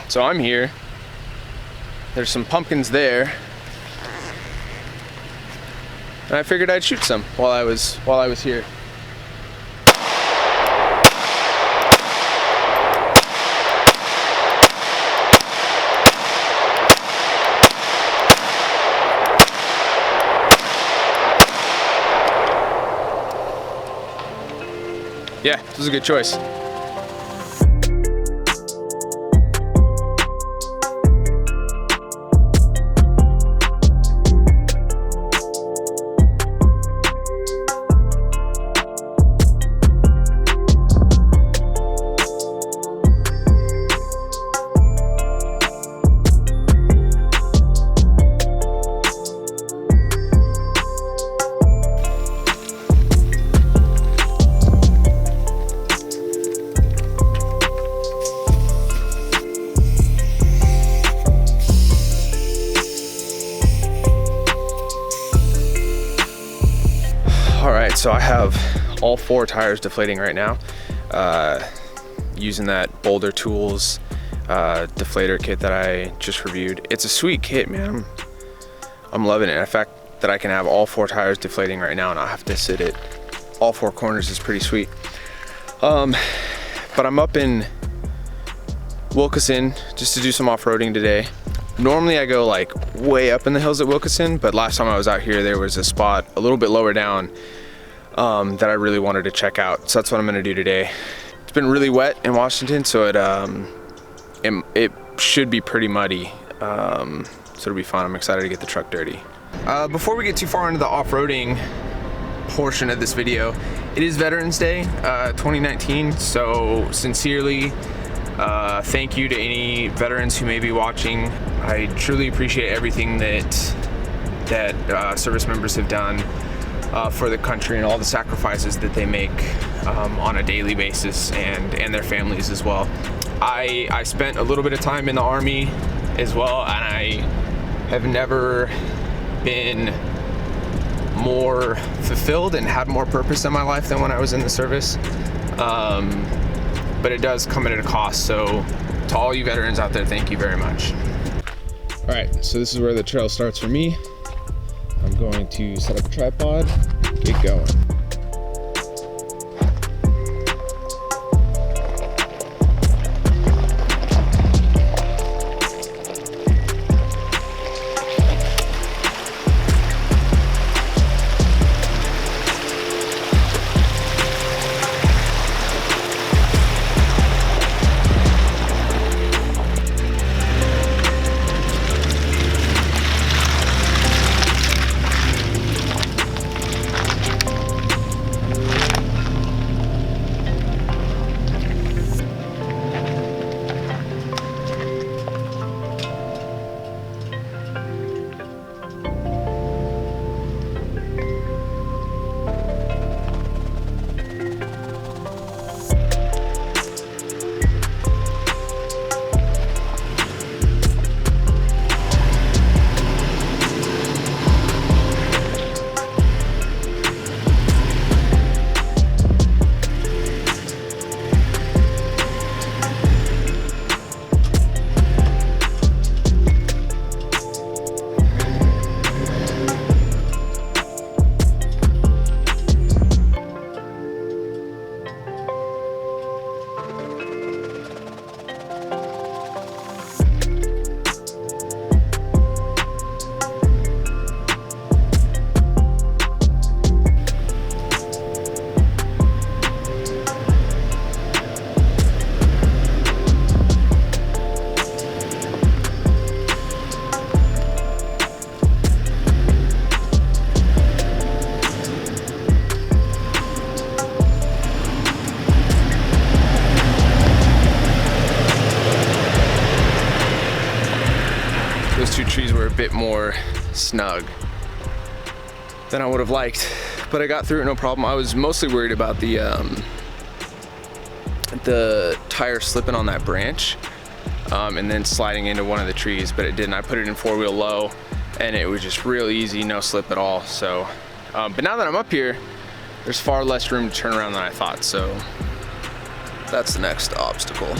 So I'm here. There's some pumpkins there, and I figured I'd shoot some while I was here. Yeah, this was a good choice. So I have all 4 tires deflating right now, using that Boulder Tools deflator kit that I just reviewed. It's a sweet kit, man. I'm loving it. The fact that I can have all 4 tires deflating right now and not have to sit at all 4 corners is pretty sweet. But I'm up in Wilkeson just to do some off-roading today. Normally I go like way up in the hills at Wilkeson, but last time I was out here there was a spot a little bit lower down that I really wanted to check out. So that's what I'm gonna do today. It's been really wet in Washington, so it should be pretty muddy. So it'll be fun. I'm excited to get the truck dirty. Before we get too far into the off-roading portion of this video, it is Veterans Day 2019, so sincerely thank you to any veterans who may be watching. I truly appreciate everything that service members have done for the country and all the sacrifices that they make on a daily basis, and their families as well. I spent a little bit of time in the Army as well, and I have never been more fulfilled and had more purpose in my life than when I was in the service. But it does come at a cost, so to all you veterans out there, thank you very much. All right, so this is where the trail starts for me. I'm going to set up a tripod, get going. Those 2 trees were a bit more snug than I would have liked, but I got through it no problem. I was mostly worried about the tire slipping on that branch and then sliding into one of the trees, but it didn't. I put it in 4-wheel low and it was just real easy, no slip at all. So, but now that I'm up here, there's far less room to turn around than I thought, so that's the next obstacle.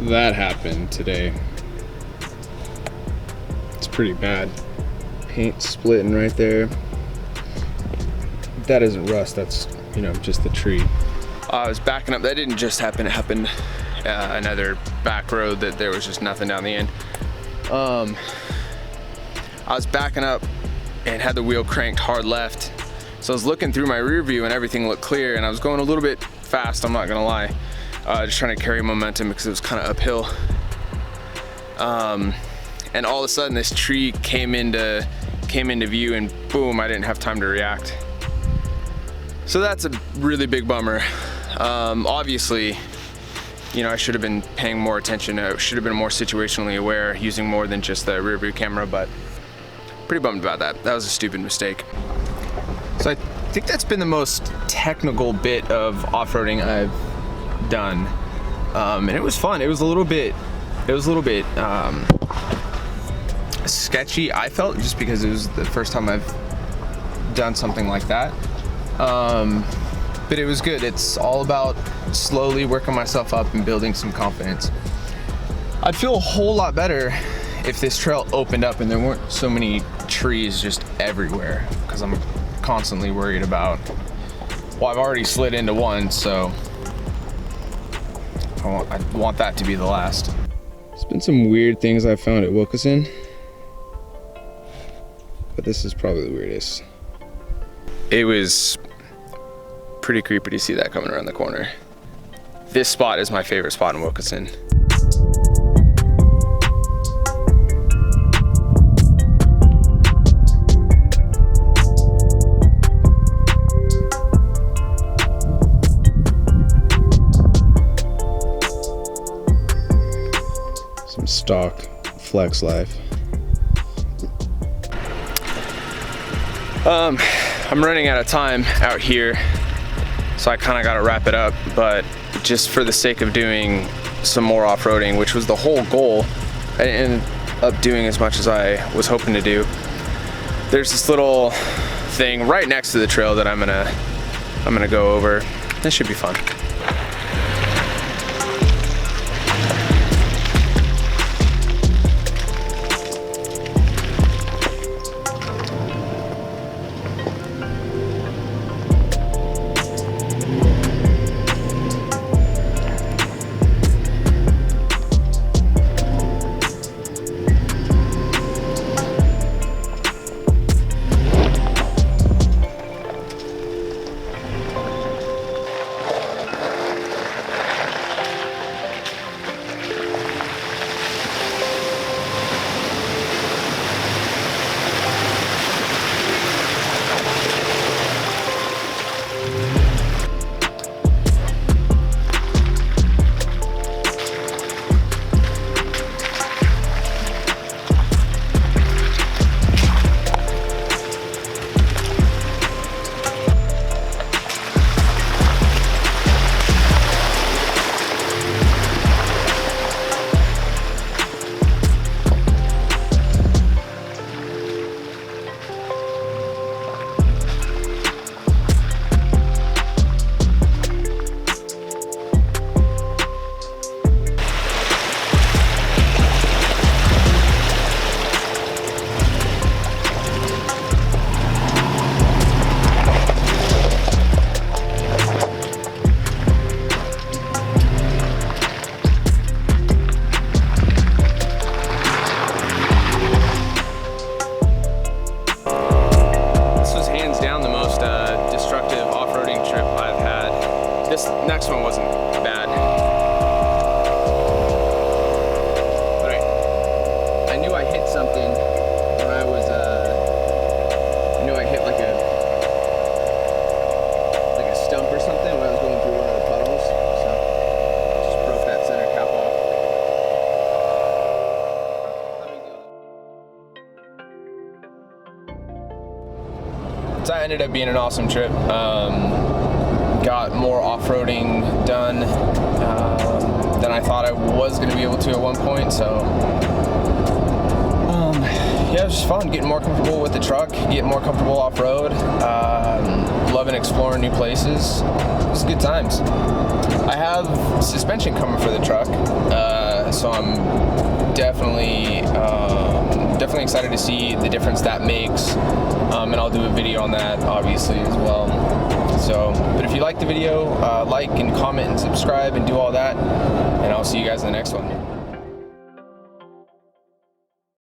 that happened today. It's pretty bad. Paint splitting right there. That isn't rust, that's, you know, just the tree. I was backing up. That didn't just happen. It happened another back road that there was just nothing down the end. I was backing up and had the wheel cranked hard left. So I was looking through my rear view and everything looked clear, and I was going a little bit fast, I'm not gonna lie. Just trying to carry momentum because it was kind of uphill. And all of a sudden this tree came into view, and boom, I didn't have time to react. So that's a really big bummer. Obviously, you know, I should have been paying more attention. I should have been more situationally aware, using more than just the rear view camera, but pretty bummed about that. That was a stupid mistake. So I think that's been the most technical bit of off-roading I've done. And it was fun. It was a little bit sketchy, I felt, just because it was the first time I've done something like that. But it was good. It's all about slowly working myself up and building some confidence. I'd feel a whole lot better if this trail opened up and there weren't so many trees just everywhere, because I'm constantly worried about, well, I've already slid into one, so I want that to be the last. There's been some weird things I've found at Wilkeson, but this is probably the weirdest. It was pretty creepy to see that coming around the corner. This spot is my favorite spot in Wilkeson. Some stock flex life. I'm running out of time out here, so I kind of got to wrap it up, but just for the sake of doing some more off-roading, which was the whole goal, I ended up doing as much as I was hoping to do. There's this little thing right next to the trail that I'm gonna go over. This should be fun. This next one wasn't bad. But I knew I hit something when I was, I knew I hit like a stump or something when I was going through one of the puddles. So I just broke that center cap off. So that ended up being an awesome trip. Got more off-roading done than I thought I was going to be able to at one point, so yeah, it was just fun getting more comfortable with the truck, getting more comfortable off-road, loving exploring new places. It was good times. I have suspension coming for the truck, So I'm definitely excited to see the difference that makes, and I'll do a video on that obviously as well. So, but if you like the video, like and comment and subscribe and do all that, and I'll see you guys in the next one.